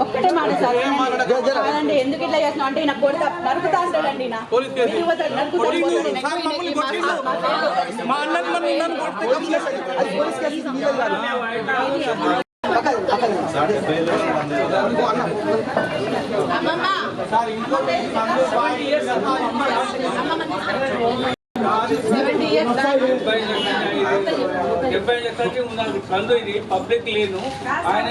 ఒక్కటే మాట సార్ కాదండి, ఎందుకు ఇట్లా చేస్తున్నావు అంటే నాకు కొడతా నరుకుతా అంటాడండి. పబ్లిక్ లేను ఆయన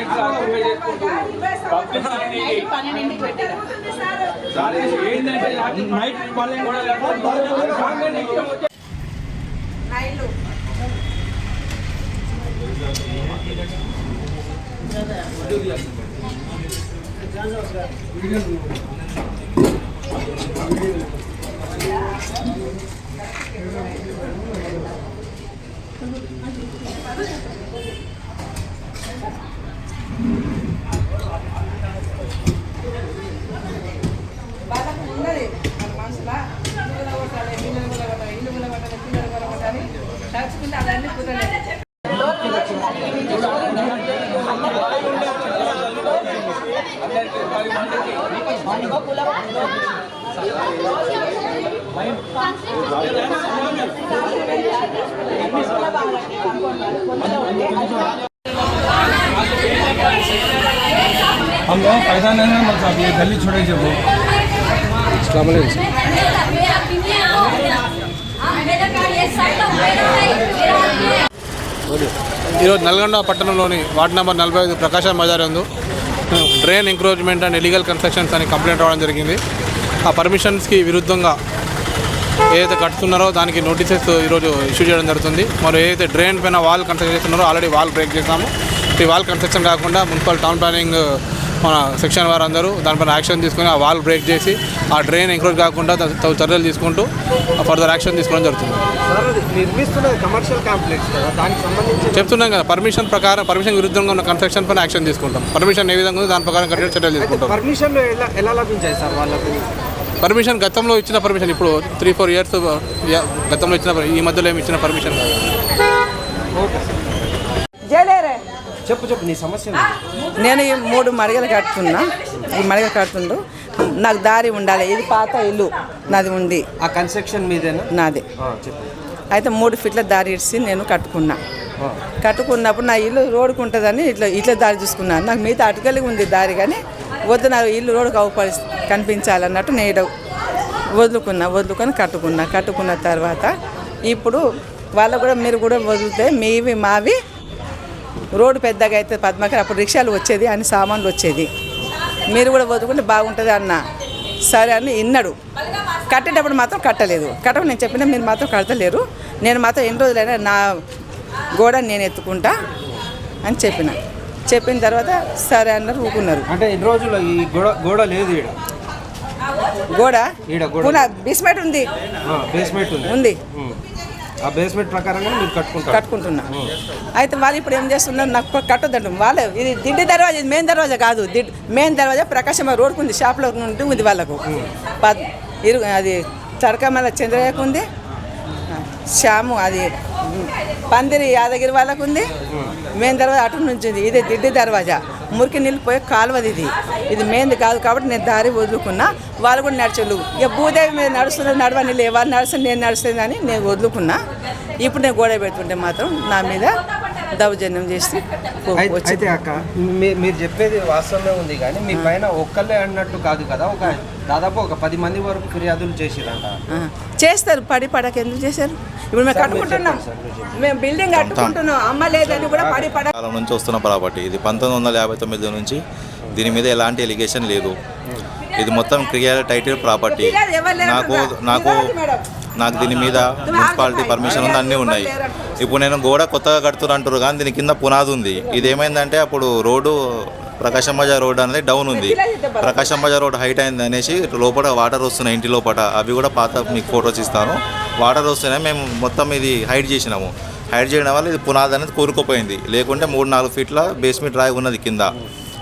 हम लोग पैसा नहीं है मतलब ये गली छोड़े जब ఈరోజు నల్గొండ పట్టణంలోని వార్డు నెంబర్ 45 ప్రకాశం బజార్ యందు drain encroachment and illegal constructions అని కంప్లైంట్ రావడం జరిగింది. ఆ పర్మిషన్స్కి విరుద్ధంగా ఏదైతే కట్టుతున్నారో దానికి నోటీసెస్ ఈరోజు ఇష్యూ చేయడం జరుగుతుంది. మరి ఏదైతే డ్రైన్ పైన వాల్ కన్స్ట్రక్షన్ చేస్తున్నారో ఆల్రెడీ వాల్ బ్రేక్ చేసాము. ఈ వాల్ కన్స్ట్రక్షన్ కాకుండా మున్సిపల్ టౌన్ ప్లానింగ్ మన సెక్షన్ వారందరూ దానిపైన యాక్షన్ తీసుకుని ఆ వాల్ బ్రేక్ చేసి ఆ డ్రైన్ ఎంక్రోచ్ కాకుండా చర్యలు తీసుకుంటూ ఫర్దర్ యాక్షన్ తీసుకోవడం జరుగుతుంది. చెప్తున్నాం కదా, పర్మిషన్ ప్రకారం పర్మిషన్ విరుద్ధంగా ఉన్న కన్స్ట్రక్షన్ పైన యాక్షన్ తీసుకుంటాం. పర్మిషన్ ఏ విధంగా దాని ప్రకారం కఠిన చర్యలు తీసుకుంటాం. పర్మిషన్ గతంలో ఇచ్చిన పర్మిషన్ ఇప్పుడు 3-4 years గతంలో ఇచ్చిన ఈ మధ్యలో ఏమి ఇచ్చిన పర్మిషన్ కాదు. చెప్పు నీ సమస్య. నేను ఈ 3 మడిగలు కట్టుతున్నా. ఈ మడిగలు కడుతుండు, నాకు దారి ఉండాలి. ఇది పాత ఇల్లు నాది ఉంది. ఆ కన్స్ట్రక్షన్ మీదేనా? నాదే. అయితే 3 feet దారి ఇడిచి నేను కట్టుకున్నా. కట్టుకున్నప్పుడు నా ఇల్లు రోడ్డుకు ఉంటుందని ఇట్లా దారి చూసుకున్నాను. నాకు మిగతా అటుకలిగి ఉంది దారి, కానీ వద్దు నా ఇల్లు రోడ్డుకు కనిపించాలన్నట్టు నేను వదులుకొని కట్టుకున్న తర్వాత ఇప్పుడు వాళ్ళకు కూడా మీరు కూడా వదిలితే మీవి మావి రోడ్డు పెద్దగా అయితే పద్మకర్ అప్పుడు రిక్షాలు వచ్చేది అని సామాన్లు వచ్చేది, మీరు కూడా వదులుకుంటే బాగుంటుంది అన్న. సరే అని విన్నాడు. కట్టేటప్పుడు మాత్రం కట్టలేదు. నేను చెప్పినా మీరు మాత్రం కడతలేరు, నేను మాత్రం ఎన్ని రోజులైనా నా గోడ నేను ఎత్తుకుంటా అని చెప్పిన తర్వాత సరే అన్నారు, ఊకున్నారు. అంటే ఎన్ని రోజులు ఈ గోడ లేదు? గోడ బేస్మెంట్ ఉంది. ఉంది. ఆ బేస్మెంట్ ప్రకారంగా మీరు కట్టుకుంటున్నా. అయితే వాళ్ళు ఇప్పుడు ఏం చేస్తున్నారు, నాకు కట్టొద్దంటు వాళ్ళు. ఇది దిడ్డి దర్వాజా, ఇది మెయిన్ దర్వాజా కాదు. మెయిన్ దర్వాజా ప్రకాశం రోడ్కు ఉంది, షాప్లో నుండి ఉంది వాళ్ళకు. అది చడకమల చంద్రయ్యకు ఉంది, శ్యాము అది పందిరి యాదగిరి వాళ్ళకు ఉంది. మెయిన్ దర్వాజా అటు నుంచి ఉంది. ఇది దిడ్డి దర్వాజా, మురికి నీళ్ళు పోయే కాలువది. ఇది మెయిన్ది కాదు కాబట్టి నేను దారి వదులుకున్నా. వాళ్ళు కూడా నడిచేళ్ళు. ఇక భూదేవి మీద నడుస్తున్నారు, నడవని వాళ్ళు నడుస్తుంది నేను నడుస్తుంది అని నేను వదులుకున్నా. ఇప్పుడు నేను గోడ పెడుతుంటే మాత్రం నా మీద దౌర్జన్యం చేసి. అయితే అక్క మీరు చెప్పేది వాస్తవమే ఉంది, కానీ మీ పైన ఒక్కళ్ళే అన్నట్టు కాదు కదా, దాదాపు ఒక 10 మంది వరకు ఫిర్యాదులు చేసిరంట. చేస్తారు, పడక ఎందుకు చేశారు? ఇప్పుడు మేము కట్టుకుంటున్నాం, మేము బిల్డింగ్ కట్టుకుంటున్నాం. అమ్మ లేదని కూడా కాలం నుంచి వస్తున్న ప్రాపర్టీ ఇది. 1959 నుంచి దీని మీద ఎలాంటి ఎలిగేషన్ లేదు. ఇది మొత్తం క్లియర్ టైటిల్ ప్రాపర్టీ. నాకు దీని మీద మున్సిపాలిటీ పర్మిషన్ ఉంది, అన్నీ ఉన్నాయి. ఇప్పుడు నేను గోడ కొత్తగా కడుతున్నా అంటారు, కానీ దీని కింద పునాది ఉంది. ఇది ఏమైందంటే అప్పుడు రోడ్డు ప్రకాశం బజార్ రోడ్ అనేది డౌన్ ఉంది. ప్రకాశం బజార్ రోడ్ హైట్ అయింది అనేసి లోపల వాటర్ వస్తున్నాయి ఇంటి లోపల. అవి కూడా పాత మీకు ఫొటోస్ ఇస్తాను. వాటర్ వస్తున్నాయి, మేము మొత్తం ఇది హైట్ చేసినాము. హైట్ చేయడం వల్ల ఇది పునాది అనేది కూరుకుపోయింది. లేకుంటే 3-4 feet బేస్మెంట్ రాయి ఉన్నది కింద.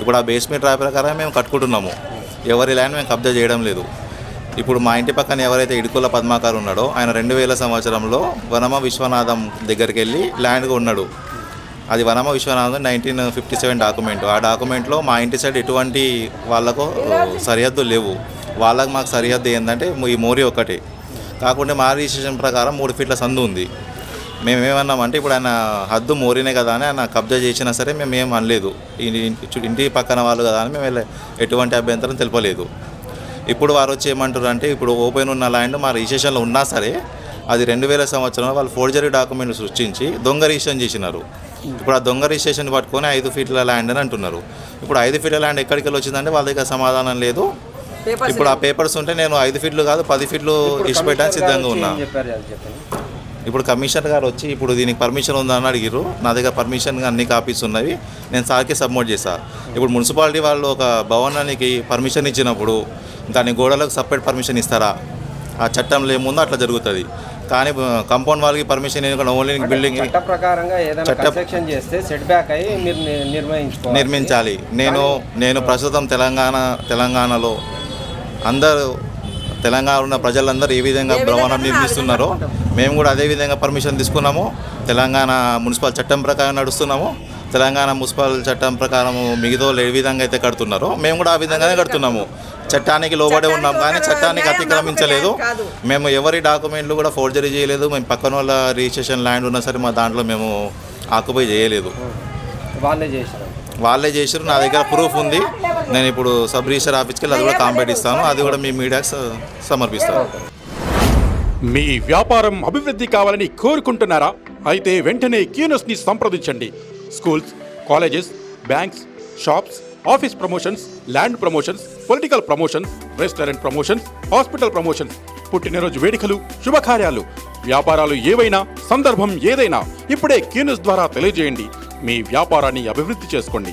ఇప్పుడు ఆ బేస్మెంట్ రాయి ప్రకారం మేము కట్టుకుంటున్నాము. ఎవరి ల్యాండ్ మేము కబ్జా చేయడం లేదు. ఇప్పుడు మా ఇంటి పక్కన ఎవరైతే ఇడుకుల పద్మాకర్ ఉన్నాడో ఆయన 2000 సంవత్సరంలో వనమ విశ్వనాథం దగ్గరికి వెళ్ళి ల్యాండ్గా ఉన్నాడు. అది వనమ విశ్వనాథం 1957 డాక్యుమెంట్. ఆ డాక్యుమెంట్లో మా ఇంటి సైడ్ ఎటువంటి వాళ్ళకు సరిహద్దులు లేవు. వాళ్ళకు మాకు సరిహద్దు ఏంటంటే ఈ మోరీ ఒకటి. కాకుండా మా రిజిస్ట్రేషన్ ప్రకారం 3 ఫీట్ల సందు ఉంది. మేమేమన్నామంటే ఇప్పుడు ఆయన హద్దు మోరీనే కదా అని ఆయన కబ్జా చేసినా సరే మేము ఏం అనలేదు. ఇంటి పక్కన వాళ్ళు కదా అని మేము ఎటువంటి అభ్యంతరం తెలపలేదు. ఇప్పుడు వారు వచ్చి ఏమంటారు అంటే ఇప్పుడు ఓపెన్ ఉన్న ల్యాండ్ మా రిజిస్ట్రేషన్లో ఉన్నా సరే అది 2000 సంవత్సరంలో వాళ్ళు ఫోర్జరీ డాక్యుమెంట్ సృష్టించి దొంగ రిజిస్ట్రేషన్ చేసినారు. ఇప్పుడు ఆ దొంగ రిజిస్ట్రేషన్ పట్టుకొని 5 ఫీట్ల ల్యాండ్ అని అంటున్నారు. ఇప్పుడు 5 ఫీట్ల ల్యాండ్ ఎక్కడికి వెళ్ళి వచ్చిందంటే వాళ్ళ దగ్గర సమాధానం లేదు. ఇప్పుడు ఆ పేపర్స్ ఉంటే నేను 5 ఫీట్లు కాదు 10 ఫీట్లు ఇచ్చిపెట్టడానికి సిద్ధంగా ఉన్నా. ఇప్పుడు కమిషనర్ గారు వచ్చి ఇప్పుడు దీనికి పర్మిషన్ ఉందని అడిగిర్రు. నా దగ్గర పర్మిషన్ అన్ని కాపీస్ ఉన్నవి, నేను సార్కి సబ్మిట్ చేశాను. ఇప్పుడు మున్సిపాలిటీ వాళ్ళు ఒక భవనానికి పర్మిషన్ ఇచ్చినప్పుడు దాని గోడలకు సపరేట్ పర్మిషన్ ఇస్తారా? ఆ చట్టంలో ఏముందో అట్లా జరుగుతుంది. కానీ కాంపౌండ్ వాళ్ళకి పర్మిషన్ ఓన్లీ బిల్డింగ్ ప్రకారంగా ఏదైనా కన్స్ట్రక్షన్ చేస్తే సెట్ బ్యాక్ అయ్యి మీరు నిర్మించాలి. నేను ప్రస్తుతం తెలంగాణలో అందరూ తెలంగాణ ఉన్న ప్రజలందరూ ఏ విధంగా భవనం నిర్మిస్తున్నారో మేము కూడా అదే విధంగా పర్మిషన్ తీసుకున్నాము. తెలంగాణ మున్సిపల్ చట్టం ప్రకారం నడుస్తున్నాము. తెలంగాణ మున్సిపల్ చట్టం ప్రకారం మిగతా ఏ విధంగా అయితే కడుతున్నారో మేము కూడా ఆ విధంగానే కడుతున్నాము. చట్టానికి లోబడే ఉన్నాం కానీ చట్టానికి అతిక్రమించలేదు. మేము ఎవరి డాక్యుమెంట్లు కూడా ఫోర్జరీ చేయలేదు. మేము పక్కన వాళ్ళ రిజిస్ట్రేషన్ ల్యాండ్ ఉన్నా సరే మా దాంట్లో మేము ఆక్యుపై చేయలేదు. వాళ్ళే చేసారు. నా దగ్గర ప్రూఫ్ ఉంది. నేను ఇప్పుడు సబ్ రిజిస్టర్ ఆఫీస్కి వెళ్ళి అది కూడా కాంప్లైంట్ ఇస్తాను. అది కూడా మీ మీడియాకి సమర్పిస్తాను. మీ వ్యాపారం అభివృద్ధి కావాలని కోరుకుంటున్నారా? అయితే వెంటనే క్యూనస్ని సంప్రదించండి. Schools, colleges, banks, shops, office promotions, land promotions, political promotions, restaurant promotions, hospital promotions, పుట్టినరోజు వేడుకలు, శుభకార్యాలు, వ్యాపారాలు ఏవైనా, సందర్భం ఏదైనా ఇప్పుడే క్యూనస్ ద్వారా తెలియజేయండి. మీ వ్యాపారాన్ని అభివృద్ధి చేసుకోండి.